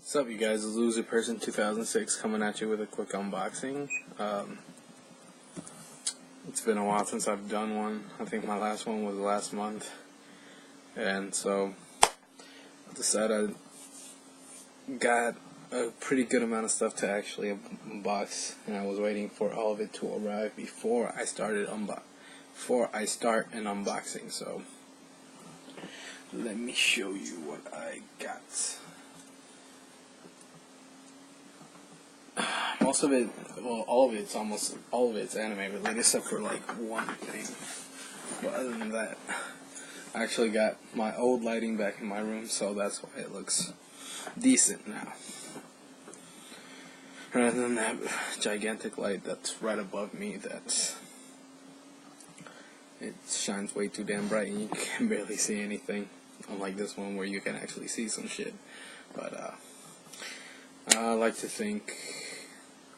What's up, you guys? It's Loser Person 2006 coming at you with a quick unboxing. It's been a while since I've done one. I think my last one was last month, and so I decided I got a pretty good amount of stuff to actually unbox, and I was waiting for all of it to arrive before I start an unboxing. So let me show you what I got. Most of it, well, all of it's anime related except for like one thing. But other than that, I actually got my old lighting back in my room, so that's why it looks decent now. Rather than that gigantic light that's right above me, it shines way too damn bright and you can barely see anything. Unlike this one where you can actually see some shit. But I like to thank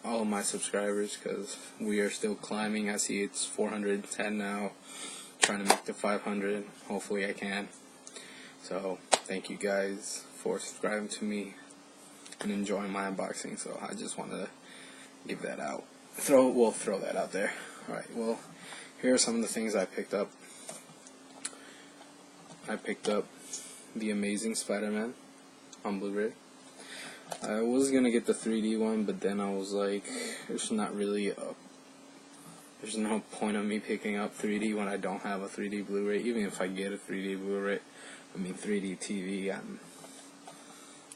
all of my subscribers, because we are still climbing. I see it's 410 now, trying to make the 500. Hopefully I can. So thank you guys for subscribing to me and enjoying my unboxing. So I just want to give that out, throw that out there. Alright, well, here are some of the things I picked up. I picked up The Amazing Spider-Man on Blu-ray. I was gonna get the 3D one, but then I was like, there's no point of me picking up 3D when I don't have a 3D Blu-ray. Even if I get a 3D Blu-ray, 3D TV, I'm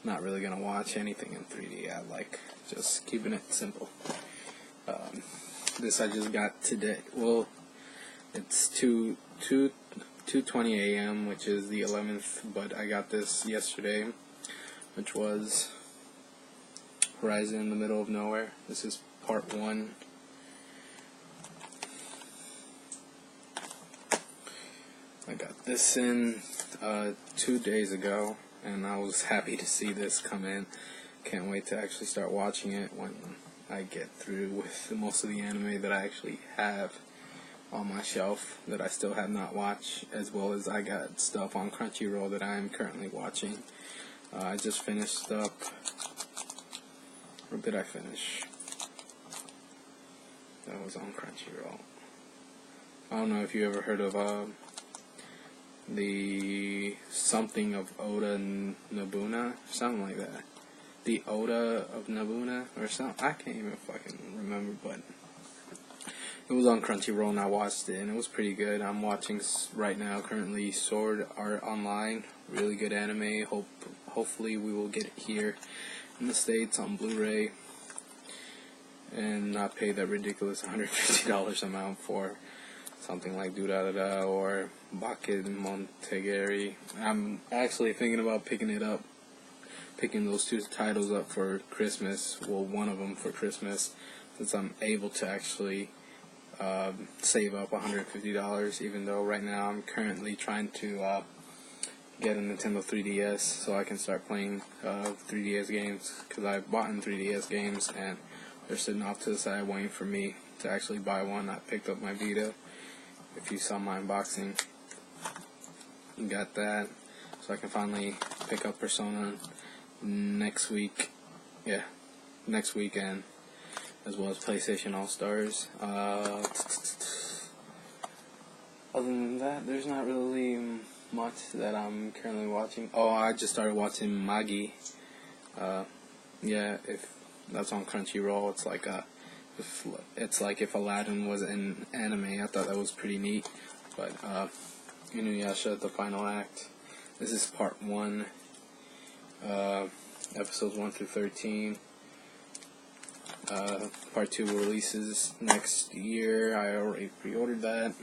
not really gonna watch anything in 3D. I like just keeping it simple. This I just got today. Well, it's 2:20 a.m., which is the 11th, but I got this yesterday, which was Horizon in the Middle of Nowhere. This is part 1. I got this in 2 days ago, and I was happy to see this come in. Can't wait to actually start watching it when I get through with most of the anime that I actually have on my shelf that I still have not watched, as well as I got stuff on Crunchyroll that I am currently watching. I just finished up. Or did I finish? That was on Crunchyroll. I don't know if you ever heard of the something of Oda Nobuna, something like that. The Oda of Nobuna or something. I can't even fucking remember, but it was on Crunchyroll and I watched it and it was pretty good. I'm watching right now currently Sword Art Online. Really good anime. Hopefully we will get it here in the States on Blu-ray and not pay that ridiculous $150 amount for something like Durarara or Bakken Montegari. I'm actually thinking about picking those two titles up for Christmas. Well, one of them for Christmas, since I'm able to actually save up $150, even though right now I'm currently trying to get a Nintendo 3DS so I can start playing 3DS games, because I've bought 3DS games and they're sitting off to the side waiting for me to actually buy one. I picked up my Vita. If you saw my unboxing, you got that, so I can finally pick up Persona next week. Yeah, next weekend, as well as PlayStation All-Stars. Other than that, there's not really much that I'm currently watching. Oh, I just started watching Magi. Yeah, if that's on Crunchyroll. It's like if Aladdin was an anime. I thought that was pretty neat. But Inuyasha, the final act. This is part 1. Episodes 1 through 13. Part 2 releases next year. I already pre-ordered that.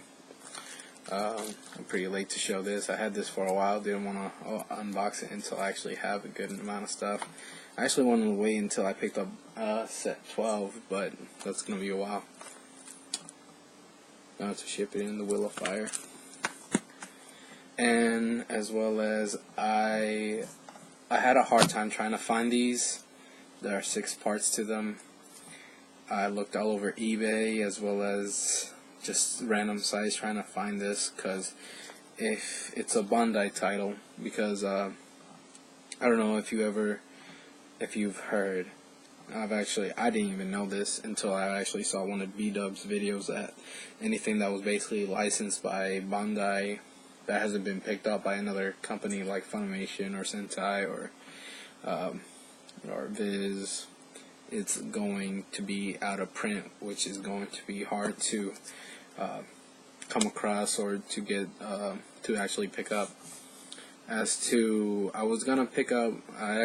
I'm pretty late to show this. I had this for a while. Didn't want to unbox it until I actually have a good amount of stuff. I actually wanted to wait until I picked up set 12, but that's going to be a while. Now to Shippuden, the Wheel of Fire. And as well as I had a hard time trying to find these. There are 6 parts to them. I looked all over eBay as well as just random sites trying to find this, because if it's a Bandai title, because I don't know if you ever if you've heard, I didn't even know this until I actually saw one of B-Dub's videos, that anything that was basically licensed by Bandai that hasn't been picked up by another company like Funimation or Sentai or Viz, it's going to be out of print, which is going to be hard to come across or to get to actually pick up. As to, I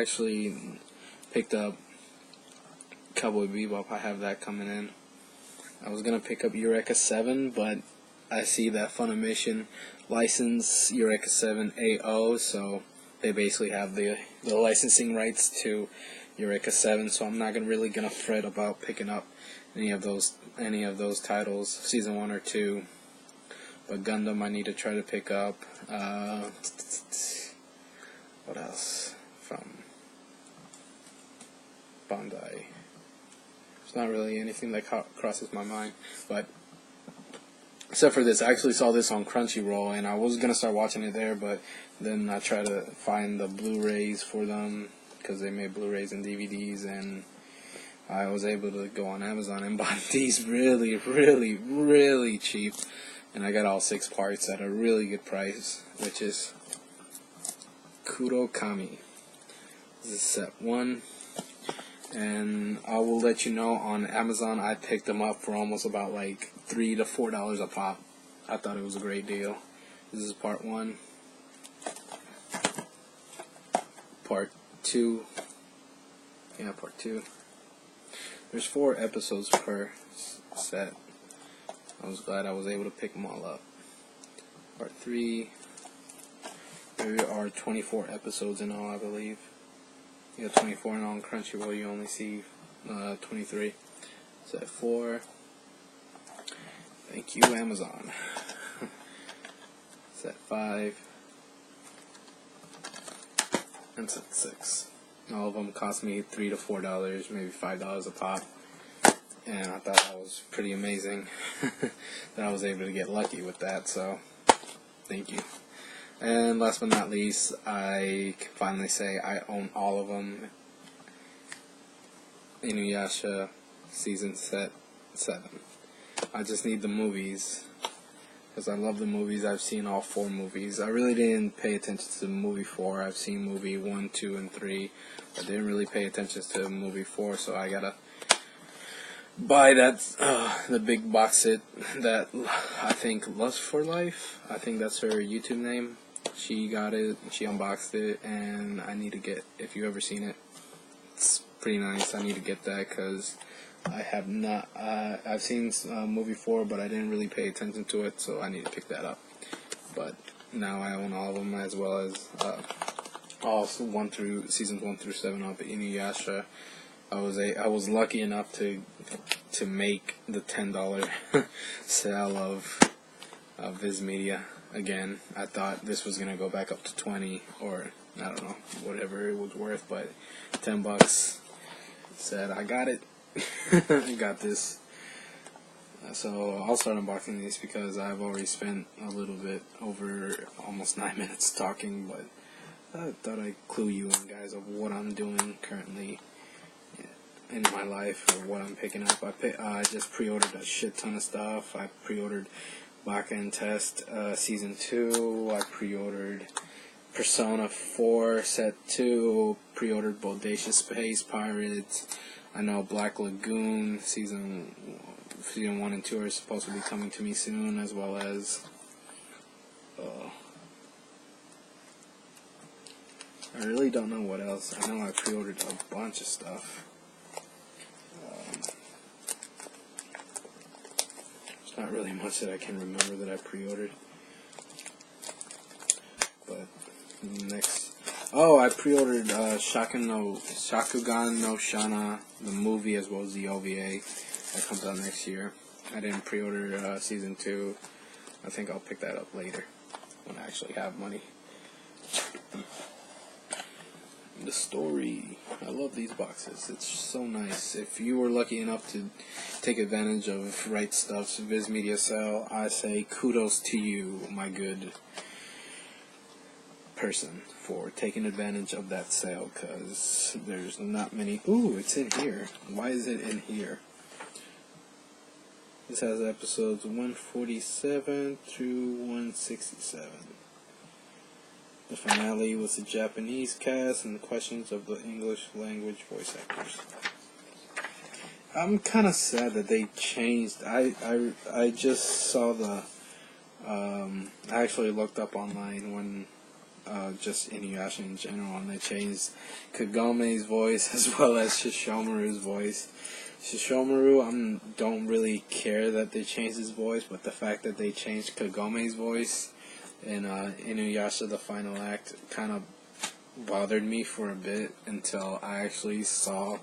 actually picked up Cowboy Bebop. I have that coming in. I was gonna pick up Eureka VII, but I see that Funimation license Eureka VII AO, so they basically have the licensing rights to Eureka VII. So I'm not really gonna fret about picking up any of those titles, season 1 or 2. But Gundam, I need to try to pick up. What else from Bandai? There's not really anything that crosses my mind, but except for this, I actually saw this on Crunchyroll, and I was gonna start watching it there, but then I tried to find the Blu-rays for them, because they made Blu-rays and DVDs, and I was able to go on Amazon and buy these really, really, really cheap, and I got all 6 parts at a really good price, which is Kurokami. This is set 1, and I will let you know, on Amazon I picked them up for almost about like $3 to $4 a pop. I thought it was a great deal. This is part 1. Part 2. Yeah, part 2. There's 4 episodes per set. I was glad I was able to pick them all up. Part 3. There are 24 episodes in all, I believe. You got 24, and on Crunchyroll you only see 23. Set 4. Thank you, Amazon. Set 5. And set 6. All of them cost me $3 to $4, maybe $5 a pop. And I thought that was pretty amazing that I was able to get lucky with that, so thank you. And last but not least, I can finally say I own all of them. Inuyasha season set 7. I just need the movies, because I love the movies. I've seen all 4 movies. I really didn't pay attention to movie 4. I've seen movie 1, 2, and 3. I didn't really pay attention to movie 4, so I gotta buy that the big box set that I think Lust for Life, I think that's her YouTube name. She got it, she unboxed it, and I need to get, if you've ever seen it, it's pretty nice. I need to get that, because I have not, I've seen movie 4, but I didn't really pay attention to it, so I need to pick that up. But now I own all of them, as well as all seasons 1 through 7 of Inuyasha. I was lucky enough to make the $10 sale of Viz Media again. I thought this was gonna go back up to 20, or I don't know, whatever it was worth, but $10 said I got it. I got this. So I'll start unboxing these, because I've already spent a little bit over almost 9 minutes talking, but I thought I'd clue you in, guys, of what I'm doing currently in my life, or what I'm picking up. I just pre-ordered a shit ton of stuff. I pre-ordered Baka and Test Season 2. I pre-ordered Persona 4 Set 2. Pre-ordered Bodacious Space Pirates. I know Black Lagoon Season 1 and 2 are supposed to be coming to me soon, as well as I really don't know what else. I know I pre-ordered a bunch of stuff. There's not really much that I can remember that I pre-ordered. But next, I pre-ordered Shakugan no Shana, the movie, as well as the OVA that comes out next year. I didn't pre-order Season 2. I think I'll pick that up later when I actually have money. The story. I love these boxes. It's so nice. If you were lucky enough to take advantage of Right Stuff's Viz Media sale, I say kudos to you, my good person for taking advantage of that sale, because there's not many. Ooh, it's in here. Why is it in here? This has episodes 147 through 167. The finale was the Japanese cast and the questions of the English language voice actors. I'm kind of sad that they changed. I just saw the. I actually looked up online when just Inuyasha in general, and they changed Kagome's voice as well as Shishomaru's voice. Shishomaru, don't really care that they changed his voice, but the fact that they changed Kagome's voice in Inuyasha the Final Act kind of bothered me for a bit until I actually saw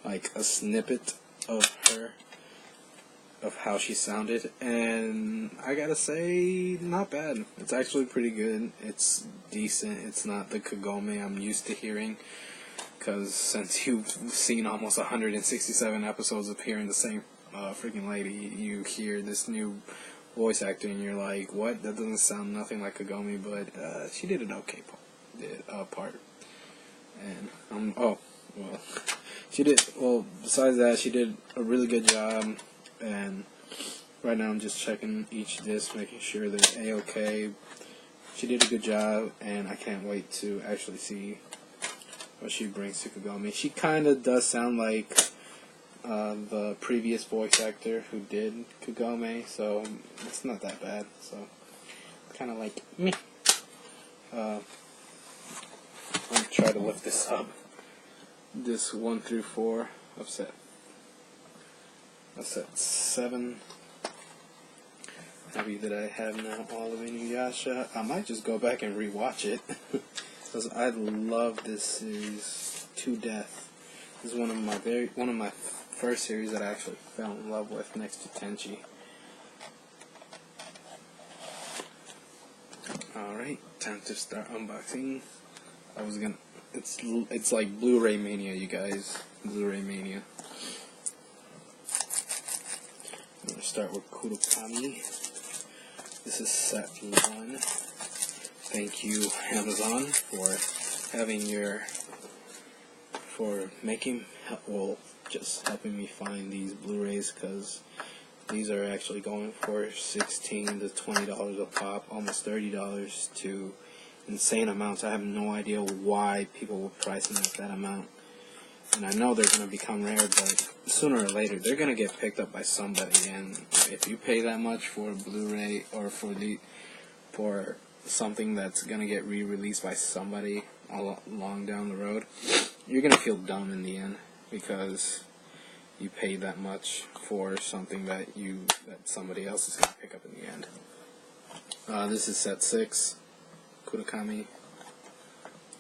like a snippet of her, of how she sounded, and I gotta say, not bad. It's actually pretty good. It's decent. It's not the Kagome I'm used to hearing, because since you've seen almost 167 episodes of hearing the same freaking lady, you hear this new voice actor and you're like, what? That doesn't sound nothing like Kagome, but she did an okay part. And besides that, she did a really good job. And right now I'm just checking each disc, making sure they're A-okay. She did a good job, and I can't wait to actually see what she brings to Kagome. She kind of does sound like the previous voice actor who did Kagome, so it's not that bad. So kind of like me. I'm gonna try to lift this up. This 1 through 4 of set 7. Happy that I have now all of Inuyasha. I might just go back and rewatch it because I love this series to death. This is one of my first series that I actually fell in love with, next to Tenchi. All right, time to start unboxing. It's like Blu-ray mania, you guys. Blu-ray mania. I'm going to start with Kurokami. This is set 1. Thank you, Amazon, for just helping me find these Blu-rays, because these are actually going for $16 to $20 a pop, almost $30 to insane amounts. I have no idea why people were pricing at that amount. And I know they're going to become rare, but sooner or later they're going to get picked up by somebody. And if you pay that much for a Blu-ray or for something that's going to get re-released by somebody along down the road, you're going to feel dumb in the end, because you paid that much for something that somebody else is going to pick up in the end. This is set 6, Kutakami.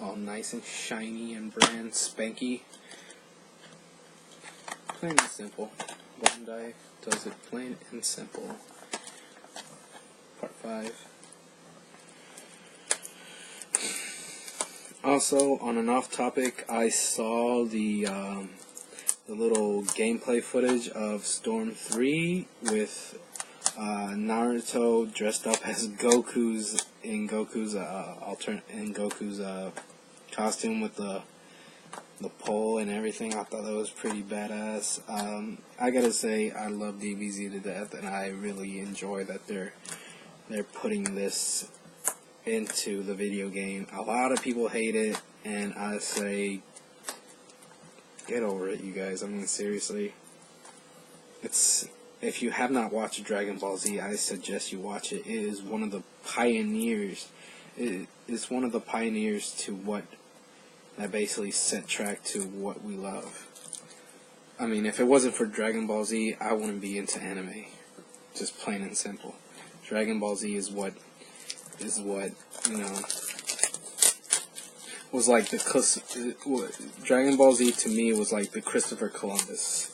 All nice and shiny and brand spanky. Plain and simple. Bandai does it plain and simple. Part 5. Also, on an off topic, I saw the little gameplay footage of Storm 3 with Naruto dressed up as Goku's costume with the pole and everything. I thought that was pretty badass. I gotta say, I love DBZ to death, and I really enjoy that they're putting this into the video game. A lot of people hate it, and I say, get over it, you guys. I mean, seriously. If you have not watched Dragon Ball Z, I suggest you watch it. It is one of the pioneers. It's one of the pioneers to what that basically set track to what we love. I mean, if it wasn't for Dragon Ball Z, I wouldn't be into anime. Just plain and simple. Dragon Ball Z is what was like Dragon Ball Z to me was like the Christopher Columbus.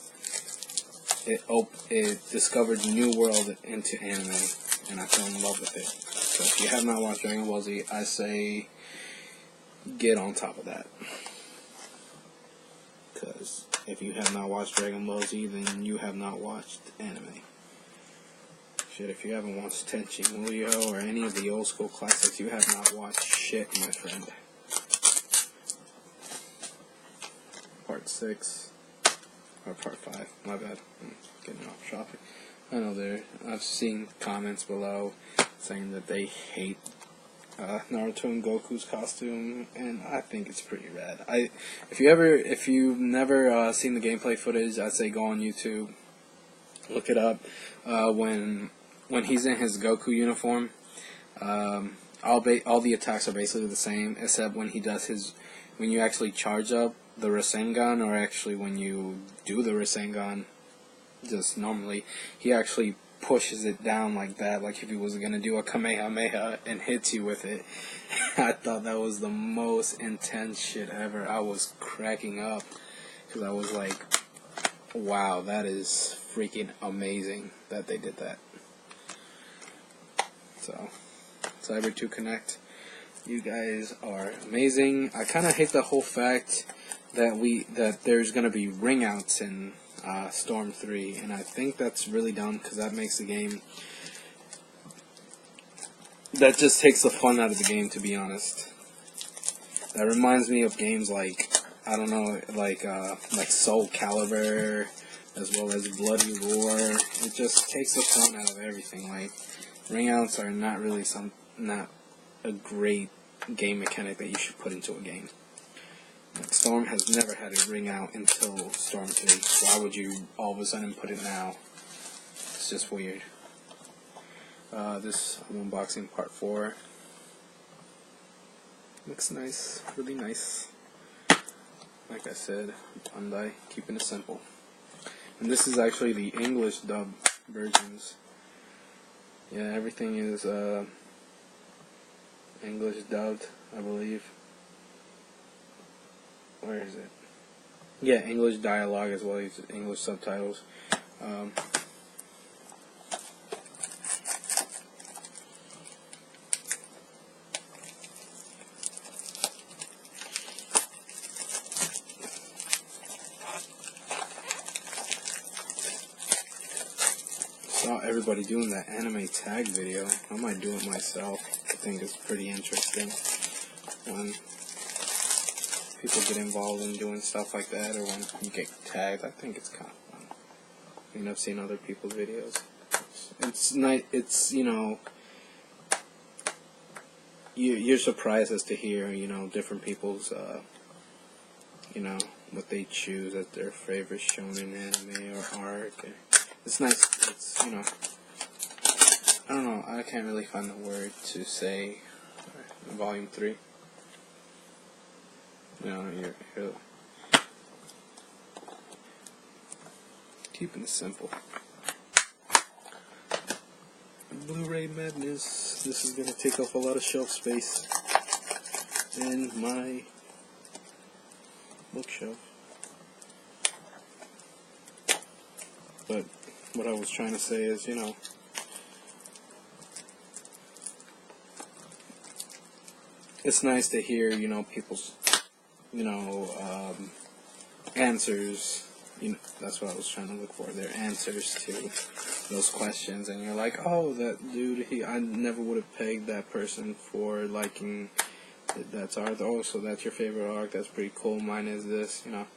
It discovered new world into anime, and I fell in love with it. So if you have not watched Dragon Ball Z, I say get on top of that. Because if you have not watched Dragon Ball Z, then you have not watched anime. Shit, if you haven't watched Tenchi Muyo or any of the old school classics, you have not watched shit, my friend. Part 6. Or Part 5. My bad. I'm getting off topic. I know I've seen comments below saying that they hate Naruto and Goku's costume, and I think it's pretty rad. If you've never seen the gameplay footage, I'd say go on YouTube, look it up. When he's in his Goku uniform, all the attacks are basically the same, except when he does when you actually charge up the Rasengan, or actually when you do the Rasengan, just normally, he actually pushes it down like that, like if he was gonna do a Kamehameha and hits you with it. I thought that was the most intense shit ever. I was cracking up because I was like, wow, that is freaking amazing that they did that. So, Cyber 2 Connect, you guys are amazing. I kind of hate the whole fact that there's gonna be ring outs in Storm 3, and I think that's really dumb because that makes the game, that just takes the fun out of the game, to be honest. That reminds me of games like, I don't know, like Soul Calibur, as well as Bloody Roar. It just takes the fun out of everything. Like, ring outs are not really not a great game mechanic that you should put into a game. Storm has never had a ring out until Storm 3. Why would you all of a sudden put it now? It's just weird. This I'm unboxing part 4. Looks nice, really nice. Like I said, Bandai, keeping it simple. And this is actually the English dub versions. Yeah, everything is English dubbed, I believe. Where is it? Yeah, English dialogue as well as English subtitles. Saw everybody doing that anime tag video. I might do it myself. I think it's pretty interesting when people get involved in doing stuff like that, or when you get tagged. I think it's kind of fun. I mean, I've seen other people's videos. It's nice. It's, you know, you're surprised as to hear, you know, different people's, you know, what they choose as their favorite shonen anime or arc. It's nice. It's, you know, I don't know. I can't really find the word to say. Volume 3. You know, you're keeping it simple. Blu-ray madness. This is gonna take up a lot of shelf space in my bookshelf. But what I was trying to say is, you know, it's nice to hear, you know, people's, you know, answers. You know, that's what I was trying to look for. Their answers to those questions, and you're like, oh, that dude, I never would have pegged that person for liking that's art. Oh, so that's your favorite arc. That's pretty cool. Mine is this. You know,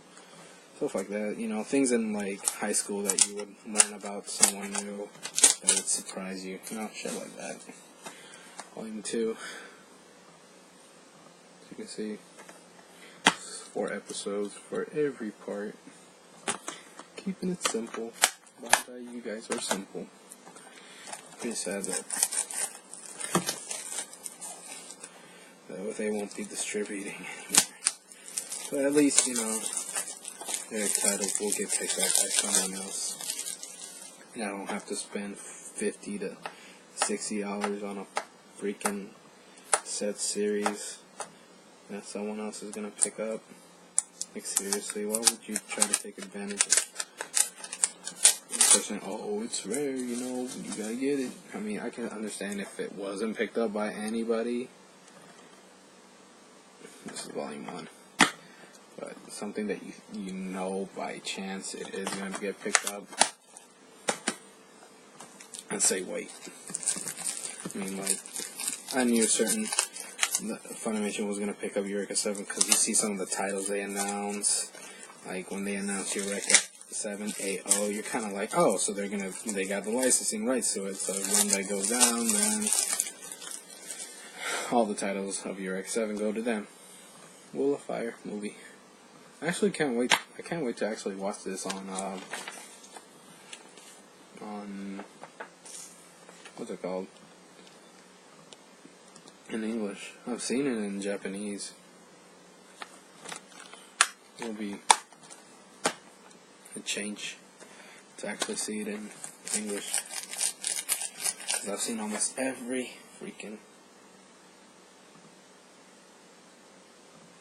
stuff like that. You know, things in like high school that you would learn about someone new that would surprise you. You know, shit like that. Volume 2. As you can see, 4 episodes for every part. Keeping it simple. Bandai, you guys are simple. Pretty sad that they won't be distributing anymore. But at least, you know, their titles will get picked up by someone else. And I don't have to spend $50 to $60 on a freaking set series that someone else is gonna pick up. Like, seriously, why would you try to take advantage of it? Saying, oh, it's rare, you know, you gotta get it. I mean, I can understand if it wasn't picked up by anybody. This is volume 1. But something that you know by chance it is going to get picked up. I'd say wait. I mean, like, I knew certain Funimation was gonna pick up Eureka VII because you see some of the titles they announce. Like when they announce Eureka VII AO, you're kind of like, oh, so they got the licensing rights to it. So when that goes down, then all the titles of Eureka VII go to them. Wall of Fire movie. I actually can't wait. I can't wait to actually watch this on what's it called? In English. I've seen it in Japanese. It'll be a change to actually see it in English. Because I've seen almost every freaking...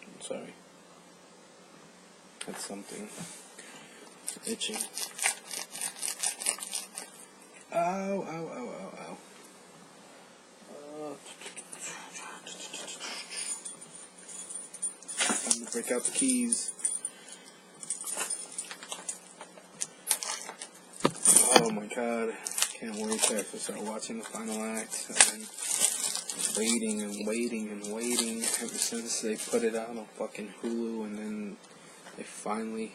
I'm sorry. That's something itching. Ow, ow, ow, ow, ow. Time to break out the keys. Oh my god. Can't wait to actually start watching the final act. I've been waiting and waiting and waiting ever since they put it out on fucking Hulu, and then they finally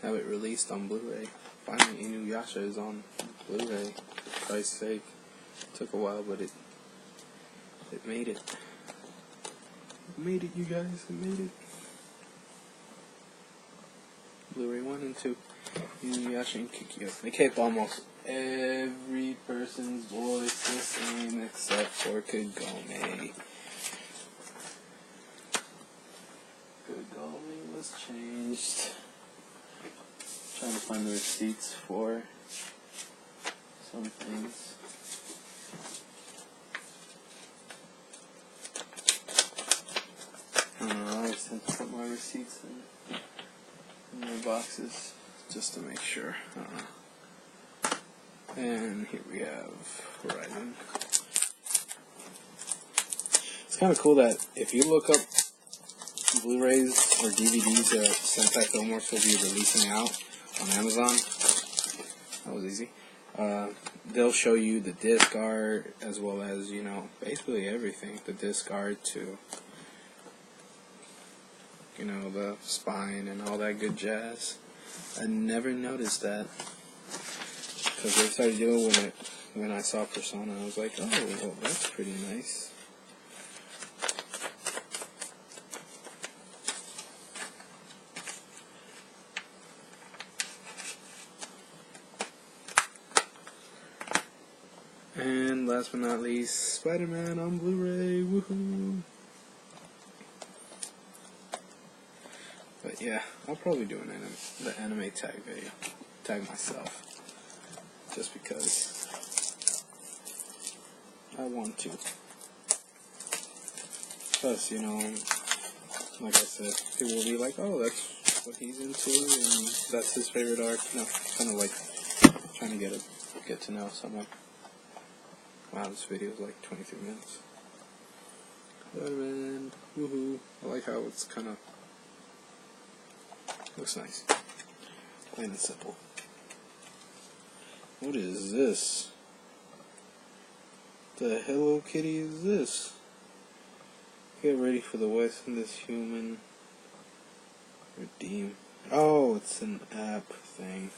have it released on Blu-ray. Finally, Inuyasha is on Blu-ray. For Christ's sake. It took a while, but it made it. It made it, you guys. It made it. Blu-ray 1 and 2. Inuyasha and Kikyo. They kept almost every person's voice the same except for Kurokami. Kurokami was changed. Trying to find the receipts for some things. I don't know, I always tend to put my receipts in my boxes just to make sure. And here we have Horizon. It's kind of cool that if you look up Blu-rays or DVDs that Sentai Filmworks will be releasing out on Amazon, that was easy, they'll show you the disc art as well as, you know, basically everything. The disc art to, you know, the spine and all that good jazz. I never noticed that because they started dealing with it when I saw Persona. I was like, oh, well, that's pretty nice. And last but not least, SpiderMan on Blu-ray, woohoo! But yeah, I'll probably do the anime tag video, tag myself, just because I want to. Plus, you know, like I said, people will be like, oh, that's what he's into, and that's his favorite arc. No, kind of like trying to get to know someone. Wow, this video is like 23 minutes. Spider-Man, woohoo! I like how it's kind of looks nice, plain and simple. What is this? The Hello Kitty is this? Get ready for the West and this human. Redeem. Oh, it's an app thing.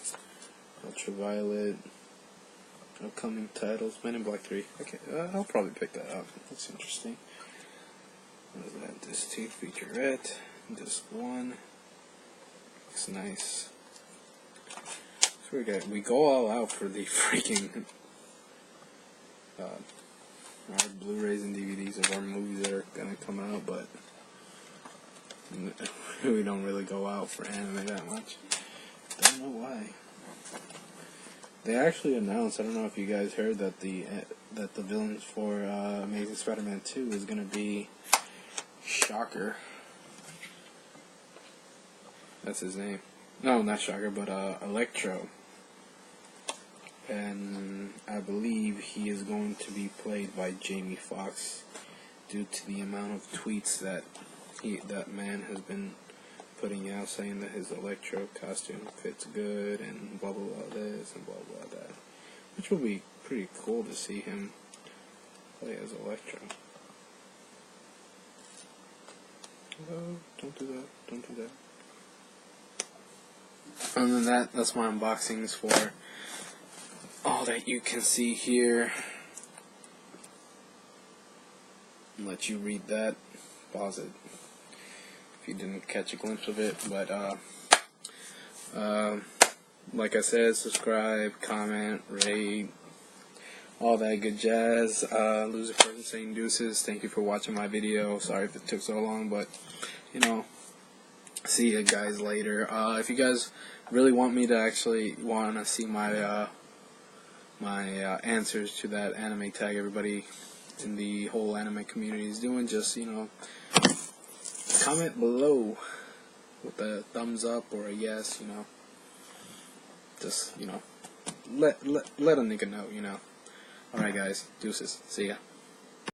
Ultraviolet. Upcoming titles. Men in Black 3. Okay, I'll probably pick that up. That's interesting. What is that? Disc 2 featurette. Disc 1. Looks nice. So we go all out for the freaking our Blu-rays and DVDs of our movies that are gonna come out, but we don't really go out for anime that much. Don't know why. They actually announced, I don't know if you guys heard, that the villains for Amazing Spider-Man 2 is gonna be Shocker. That's his name. No, not Shocker, but Electro. And I believe he is going to be played by Jamie Foxx due to the amount of tweets that that man has been putting out saying that his Electro costume fits good and blah blah blah this and blah blah that. which will be pretty cool to see him play as Electro. Oh, don't do that, don't do that. Other than that, that's my unboxings for all that you can see here. I'll let you read that. Pause it if you didn't catch a glimpse of it. But like I said, subscribe, comment, rate, all that good jazz. Loser person saying deuces. Thank you for watching my video. Sorry if it took so long, but you know, see you guys later. If you guys really want me to actually see my answers to that anime tag everybody in the whole anime community is doing, just, you know, comment below with a thumbs up or a yes, you know. Just, you know, let a nigga know, you know. Alright guys, deuces. See ya.